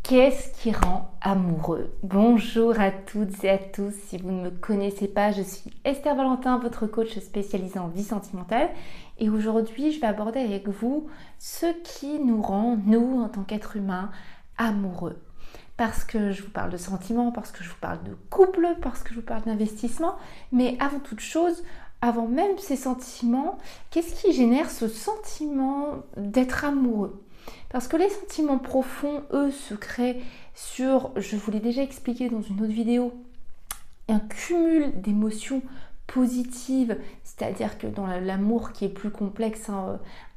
Qu'est-ce qui rend amoureux? Bonjour à toutes et à tous, si vous ne me connaissez pas, je suis Esther Valentin, votre coach spécialisée en vie sentimentale et aujourd'hui je vais aborder avec vous ce qui nous rend, nous en tant qu'êtres humains, amoureux. Parce que je vous parle de sentiments, parce que je vous parle de couple, parce que je vous parle d'investissement, mais avant toute chose, avant même ces sentiments, qu'est-ce qui génère ce sentiment d'être amoureux? Parce que les sentiments profonds, eux, se créent sur, je vous l'ai déjà expliqué dans une autre vidéo, un cumul d'émotions positives, c'est-à-dire que dans l'amour qui est plus complexe,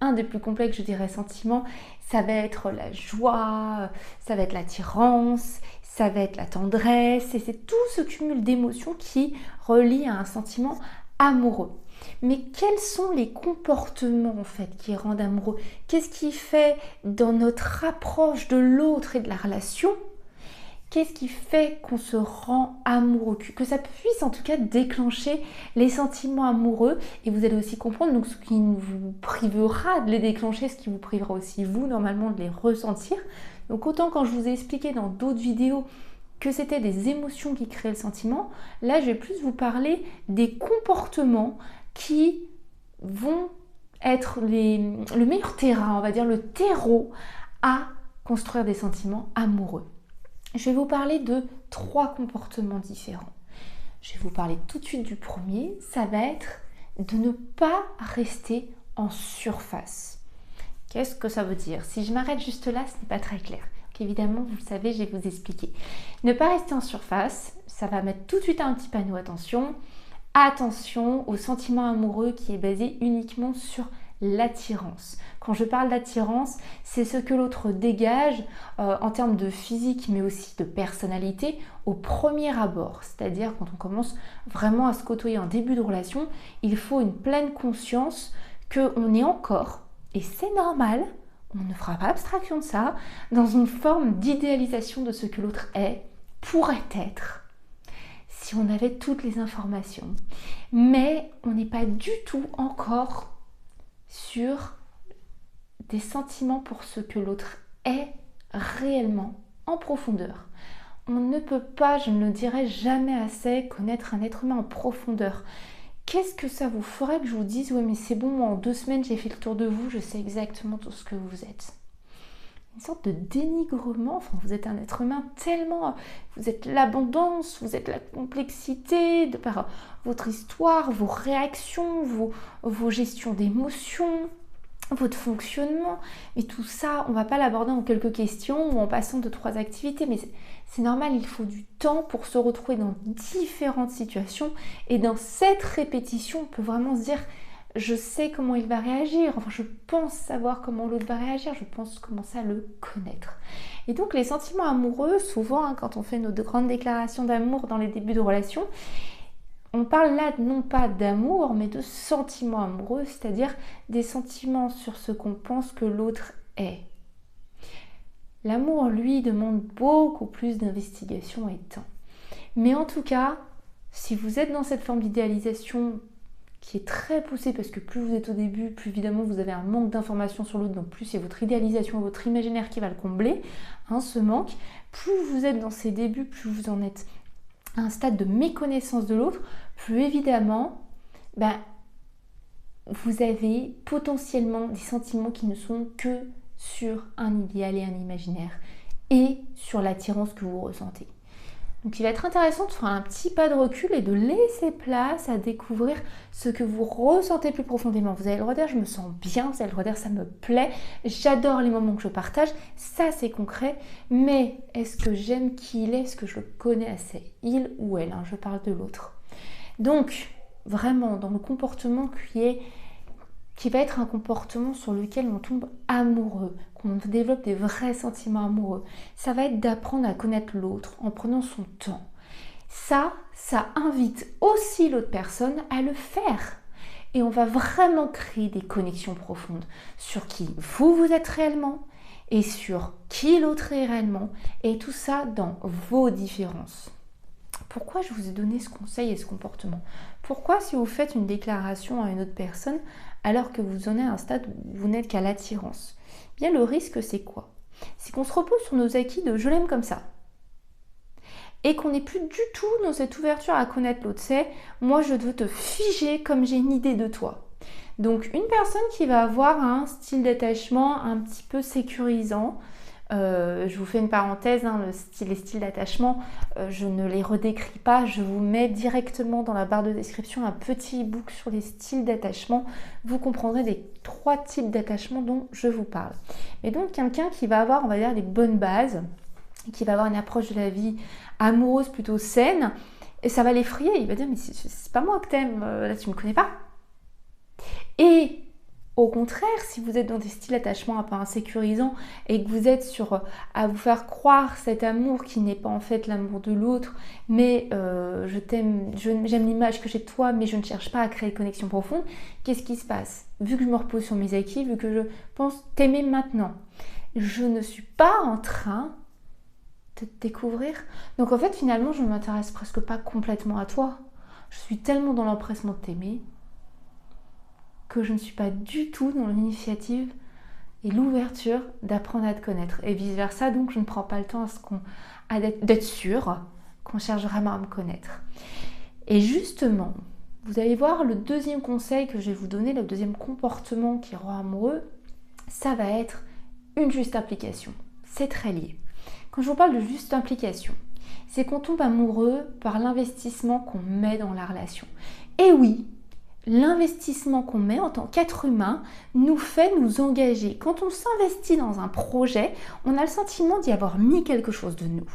un des plus complexes, je dirais, sentiments, ça va être la joie, ça va être l'attirance, ça va être la tendresse, et c'est tout ce cumul d'émotions qui relie à un sentiment amoureux. Mais quels sont les comportements en fait qui rendent amoureux? Qu'est-ce qui fait dans notre approche de l'autre et de la relation? Qu'est-ce qui fait qu'on se rend amoureux? Que ça puisse en tout cas déclencher les sentiments amoureux. Et vous allez aussi comprendre donc ce qui vous privera de les déclencher, ce qui vous privera aussi vous normalement de les ressentir. Donc autant quand je vous ai expliqué dans d'autres vidéos que c'était des émotions qui créaient le sentiment, là je vais plus vous parler des comportements qui vont être le meilleur terrain, on va dire le terreau à construire des sentiments amoureux. Je vais vous parler de 3 comportements différents. Je vais vous parler tout de suite du premier, ça va être de ne pas rester en surface. Qu'est-ce que ça veut dire? Si je m'arrête juste là, ce n'est pas très clair. Donc évidemment, vous le savez, je vais vous expliquer. Ne pas rester en surface, ça va mettre tout de suite un petit panneau attention. Attention au sentiment amoureux qui est basé uniquement sur l'attirance. Quand je parle d'attirance, c'est ce que l'autre dégage en termes de physique mais aussi de personnalité au premier abord. C'est-à-dire quand on commence vraiment à se côtoyer en début de relation, il faut une pleine conscience qu'on est encore, et c'est normal, on ne fera pas abstraction de ça, dans une forme d'idéalisation de ce que l'autre est, pourrait être, si on avait toutes les informations. Mais on n'est pas du tout encore sur des sentiments pour ce que l'autre est réellement en profondeur. On ne peut pas, je ne le dirai jamais assez, connaître un être humain en profondeur. Qu'est-ce que ça vous ferait que je vous dise « Oui, mais c'est bon, moi, en 2 semaines, j'ai fait le tour de vous, je sais exactement tout ce que vous êtes ». Une sorte de dénigrement, enfin vous êtes un être humain tellement, vous êtes l'abondance, vous êtes la complexité, de par votre histoire, vos réactions, vos gestions d'émotions, votre fonctionnement, mais tout ça, on ne va pas l'aborder en quelques questions ou en passant 2-3 activités, mais c'est normal, il faut du temps pour se retrouver dans différentes situations et dans cette répétition, on peut vraiment se dire je sais comment il va réagir, enfin je pense savoir comment l'autre va réagir, je pense commencer à le connaître. Et donc les sentiments amoureux, souvent quand on fait nos grandes déclarations d'amour dans les débuts de relation, on parle là non pas d'amour mais de sentiments amoureux, c'est-à-dire des sentiments sur ce qu'on pense que l'autre est. L'amour, lui, demande beaucoup plus d'investigation et de temps. Mais en tout cas, si vous êtes dans cette forme d'idéalisation qui est très poussé parce que plus vous êtes au début, plus évidemment vous avez un manque d'informations sur l'autre, donc plus c'est votre idéalisation, votre imaginaire qui va le combler, ce manque. Plus vous êtes dans ces débuts, plus vous en êtes à un stade de méconnaissance de l'autre, plus évidemment, vous avez potentiellement des sentiments qui ne sont que sur un idéal et un imaginaire et sur l'attirance que vous ressentez. Donc il va être intéressant de faire un petit pas de recul et de laisser place à découvrir ce que vous ressentez plus profondément. Vous avez le droit de dire je me sens bien, vous avez le droit de dire ça me plaît, j'adore les moments que je partage, ça c'est concret, mais est-ce que j'aime qui il est, est-ce que je le connais assez, il ou elle, je parle de l'autre. Donc vraiment dans le comportement qui va être un comportement sur lequel on tombe amoureux, qu'on développe des vrais sentiments amoureux. Ça va être d'apprendre à connaître l'autre en prenant son temps. Ça invite aussi l'autre personne à le faire. Et on va vraiment créer des connexions profondes sur qui vous êtes réellement et sur qui l'autre est réellement. Et tout ça dans vos différences. Pourquoi je vous ai donné ce conseil et ce comportement? Pourquoi si vous faites une déclaration à une autre personne alors que vous en êtes à un stade où vous n'êtes qu'à l'attirance? Bien le risque c'est quoi? c'est qu'on se repose sur nos acquis de « je l'aime comme ça ». Et qu'on n'est plus du tout dans cette ouverture à connaître l'autre. C'est « moi, je veux te figer comme j'ai une idée de toi ». Donc, une personne qui va avoir un style d'attachement un petit peu sécurisant, je vous fais une parenthèse, hein, les styles d'attachement, je ne les redécris pas, je vous mets directement dans la barre de description un petit e-book sur les styles d'attachement. Vous comprendrez les 3 types d'attachement dont je vous parle. Mais donc, quelqu'un qui va avoir, on va dire, les bonnes bases, qui va avoir une approche de la vie amoureuse plutôt saine, et ça va l'effrayer, il va dire « mais c'est pas moi que t'aimes, là tu me connais pas ». Et au contraire, si vous êtes dans des styles d'attachement un peu insécurisants et que vous êtes à vous faire croire cet amour qui n'est pas en fait l'amour de l'autre, mais je t'aime, j'aime l'image que j'ai de toi, mais je ne cherche pas à créer une connexion profonde, qu'est-ce qui se passe? Vu que je me repose sur mes acquis, vu que je pense t'aimer maintenant, je ne suis pas en train de te découvrir. Donc en fait, finalement, je ne m'intéresse presque pas complètement à toi. Je suis tellement dans l'empressement de t'aimer que je ne suis pas du tout dans l'initiative et l'ouverture d'apprendre à te connaître. Et vice versa, donc je ne prends pas le temps d'être sûre qu'on cherche vraiment à me connaître. Et justement, vous allez voir le deuxième conseil que je vais vous donner, le deuxième comportement qui rend amoureux, ça va être une juste implication. C'est très lié. Quand je vous parle de juste implication, c'est qu'on tombe amoureux par l'investissement qu'on met dans la relation. Et oui, l'investissement qu'on met en tant qu'être humain nous fait nous engager. Quand on s'investit dans un projet, on a le sentiment d'y avoir mis quelque chose de nous.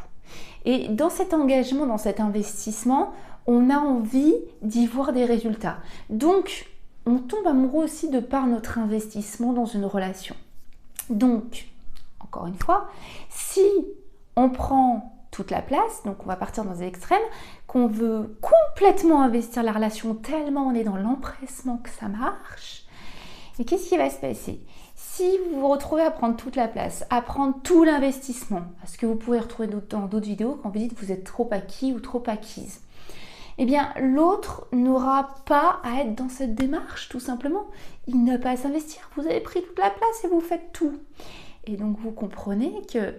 Et dans cet engagement, dans cet investissement, on a envie d'y voir des résultats. Donc, on tombe amoureux aussi de par notre investissement dans une relation. Donc, encore une fois, si on prend toute la place, donc on va partir dans les extrêmes, qu'on veut complètement investir la relation tellement on est dans l'empressement que ça marche, et qu'est-ce qui va se passer? Si vous vous retrouvez à prendre toute la place, à prendre tout l'investissement, ce que vous pourrez retrouver dans d'autres vidéos quand vous dites que vous êtes trop acquis ou trop acquise, eh bien l'autre n'aura pas à être dans cette démarche, tout simplement. Il n'a pas à s'investir, vous avez pris toute la place et vous faites tout. Et donc vous comprenez que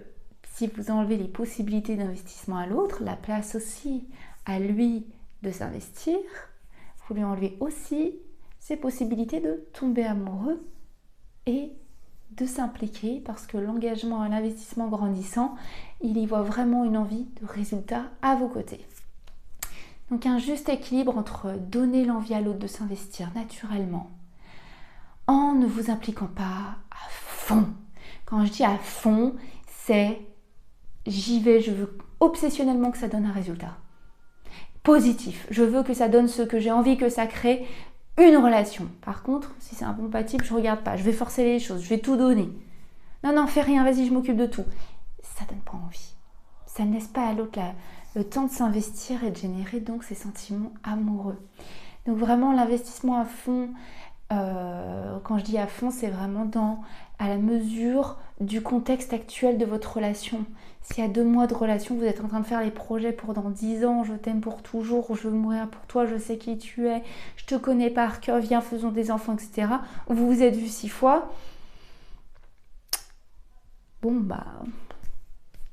si vous enlevez les possibilités d'investissement à l'autre, la place aussi à lui de s'investir, vous lui enlevez aussi ses possibilités de tomber amoureux et de s'impliquer parce que l'engagement et l'investissement grandissant, il y voit vraiment une envie de résultat à vos côtés. Donc un juste équilibre entre donner l'envie à l'autre de s'investir naturellement en ne vous impliquant pas à fond. Quand je dis à fond, c'est j'y vais, je veux obsessionnellement que ça donne un résultat positif. Je veux que ça donne ce que j'ai envie que ça crée, une relation. Par contre, si c'est incompatible, je regarde pas. Je vais forcer les choses, je vais tout donner. Non, fais rien, vas-y, je m'occupe de tout. Ça donne pas envie. Ça ne laisse pas à l'autre le temps de s'investir et de générer donc ces sentiments amoureux. Donc vraiment, l'investissement à fond, quand je dis à fond, c'est vraiment à la mesure du contexte actuel de votre relation. S'il y a 2 mois de relation, vous êtes en train de faire les projets pour dans 10 ans, je t'aime pour toujours, je veux mourir pour toi, je sais qui tu es, je te connais par cœur, viens, faisons des enfants, etc. Vous vous êtes vu 6 fois. Bon,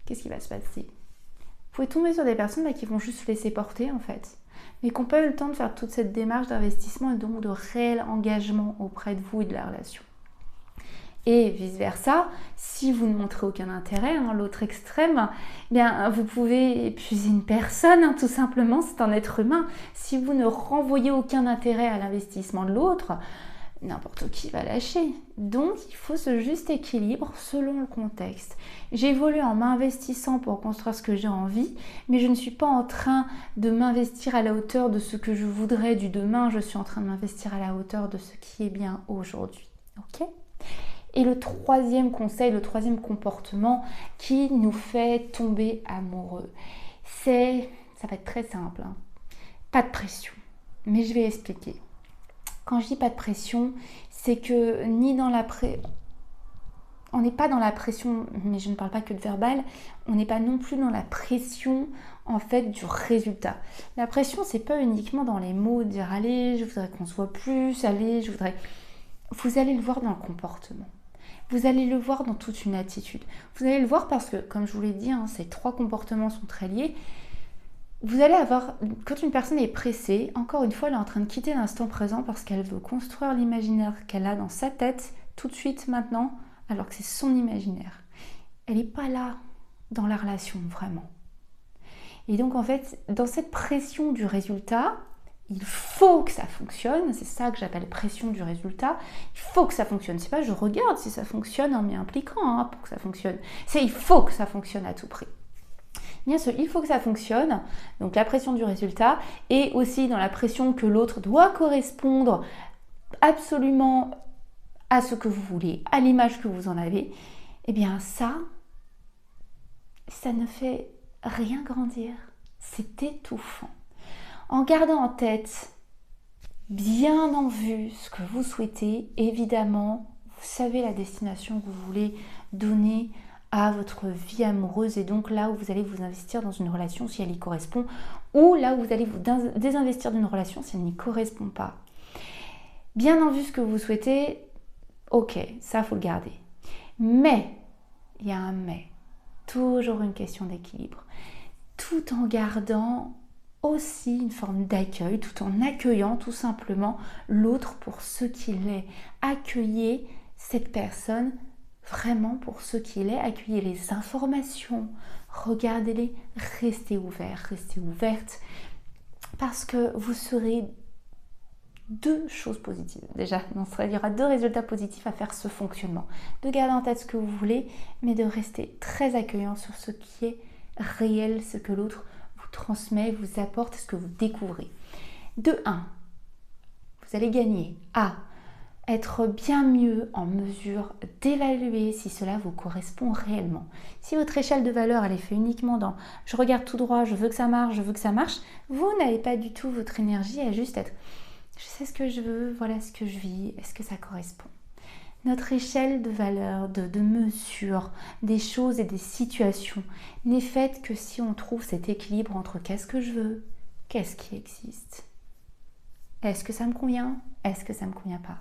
qu'est-ce qui va se passer? Vous pouvez tomber sur des personnes qui vont juste se laisser porter, en fait, mais qui n'ont pas eu le temps de faire toute cette démarche d'investissement et donc de réel engagement auprès de vous et de la relation. Et vice-versa, si vous ne montrez aucun intérêt, l'autre extrême, bien, vous pouvez épuiser une personne, tout simplement, c'est un être humain. Si vous ne renvoyez aucun intérêt à l'investissement de l'autre, n'importe qui va lâcher. Donc, il faut ce juste équilibre selon le contexte. J'évolue en m'investissant pour construire ce que j'ai envie, mais je ne suis pas en train de m'investir à la hauteur de ce que je voudrais du demain, je suis en train de m'investir à la hauteur de ce qui est bien aujourd'hui. Ok ? Et le troisième conseil, le troisième comportement qui nous fait tomber amoureux, ça va être très simple, pas de pression. Mais je vais expliquer. Quand je dis pas de pression, c'est que on n'est pas dans la pression, mais je ne parle pas que de verbal, on n'est pas non plus dans la pression en fait du résultat. La pression, c'est pas uniquement dans les mots, de dire allez, je voudrais qu'on se voit plus, allez, je voudrais... Vous allez le voir dans le comportement. vous allez le voir dans toute une attitude. Vous allez le voir parce que, comme je vous l'ai dit, ces 3 comportements sont très liés. Vous allez avoir, quand une personne est pressée, encore une fois, elle est en train de quitter l'instant présent parce qu'elle veut construire l'imaginaire qu'elle a dans sa tête tout de suite maintenant, alors que c'est son imaginaire. Elle n'est pas là dans la relation, vraiment. Et donc, en fait, dans cette pression du résultat, il faut que ça fonctionne, c'est ça que j'appelle pression du résultat, il faut que ça fonctionne, c'est pas je regarde si ça fonctionne en m'y impliquant pour que ça fonctionne, c'est il faut que ça fonctionne à tout prix. Bien sûr, il faut que ça fonctionne, donc la pression du résultat, et aussi dans la pression que l'autre doit correspondre absolument à ce que vous voulez, à l'image que vous en avez, et bien ça ne fait rien grandir, c'est étouffant. En gardant en tête, bien en vue, ce que vous souhaitez, évidemment, vous savez la destination que vous voulez donner à votre vie amoureuse et donc là où vous allez vous investir dans une relation si elle y correspond ou là où vous allez vous désinvestir d'une relation si elle n'y correspond pas. Bien en vue ce que vous souhaitez, ok, ça faut le garder. Mais, il y a un mais, toujours une question d'équilibre, tout en gardant aussi une forme d'accueil, tout en accueillant tout simplement l'autre pour ce qu'il est. Accueillez cette personne vraiment pour ce qu'il est, accueillez les informations, regardez-les, restez ouverts, restez ouvertes, parce que vous serez 2 choses positives. Déjà, il y aura 2 résultats positifs à faire ce fonctionnement. De garder en tête ce que vous voulez, mais de rester très accueillant sur ce qui est réel, ce que l'autre vous transmet, vous apporte, ce que vous découvrez. De 1, vous allez gagner à être bien mieux en mesure d'évaluer si cela vous correspond réellement. Si votre échelle de valeur elle est faite uniquement dans « je regarde tout droit, je veux que ça marche, vous n'avez pas du tout votre énergie à juste être « je sais ce que je veux, voilà ce que je vis, est-ce que ça correspond ?» Notre échelle de valeur, de mesure des choses et des situations n'est faite que si on trouve cet équilibre entre qu'est-ce que je veux, qu'est-ce qui existe. Est-ce que ça me convient? Est-ce que ça ne me convient pas?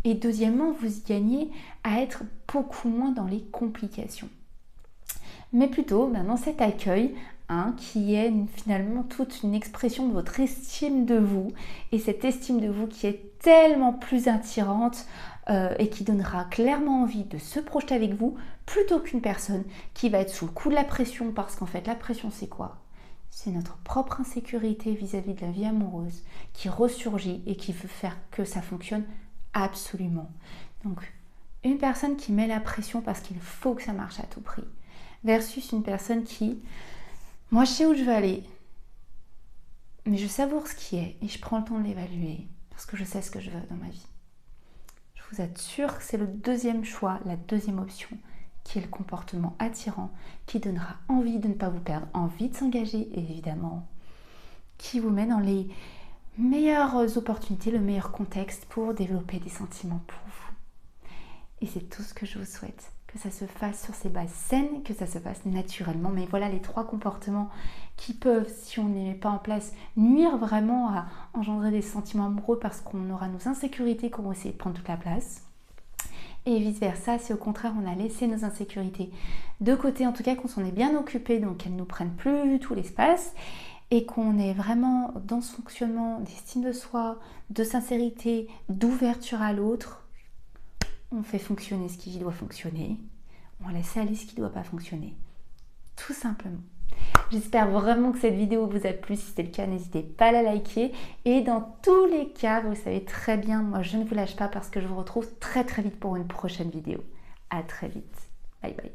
Et deuxièmement, vous y gagnez à être beaucoup moins dans les complications. Mais plutôt dans cet accueil qui est finalement toute une expression de votre estime de vous. Et cette estime de vous qui est tellement plus attirante et qui donnera clairement envie de se projeter avec vous plutôt qu'une personne qui va être sous le coup de la pression. Parce qu'en fait, la pression, c'est quoi? C'est notre propre insécurité vis-à-vis de la vie amoureuse qui ressurgit et qui veut faire que ça fonctionne absolument. Donc, une personne qui met la pression parce qu'il faut que ça marche à tout prix versus une personne qui, moi je sais où je veux aller, mais je savoure ce qui est et je prends le temps de l'évaluer parce que je sais ce que je veux dans ma vie. Je vous assure que c'est le deuxième choix, la deuxième option, qui est le comportement attirant, qui donnera envie de ne pas vous perdre, envie de s'engager, et évidemment, qui vous met dans les meilleures opportunités, le meilleur contexte pour développer des sentiments pour vous. Et c'est tout ce que je vous souhaite, que ça se fasse sur ces bases saines, que ça se fasse naturellement. Mais voilà les 3 comportements qui peuvent, si on ne les met pas en place, nuire vraiment à engendrer des sentiments amoureux parce qu'on aura nos insécurités qui vont essayer de prendre toute la place. Et vice versa, si au contraire on a laissé nos insécurités de côté, en tout cas qu'on s'en est bien occupé, donc qu'elles ne nous prennent plus tout l'espace, et qu'on est vraiment dans ce fonctionnement d'estime de soi, de sincérité, d'ouverture à l'autre, on fait fonctionner ce qui doit fonctionner, on laisse aller ce qui ne doit pas fonctionner, tout simplement. J'espère vraiment que cette vidéo vous a plu. Si c'est le cas, n'hésitez pas à la liker. Et dans tous les cas, vous savez très bien, moi je ne vous lâche pas parce que je vous retrouve très très vite pour une prochaine vidéo. À très vite. Bye bye.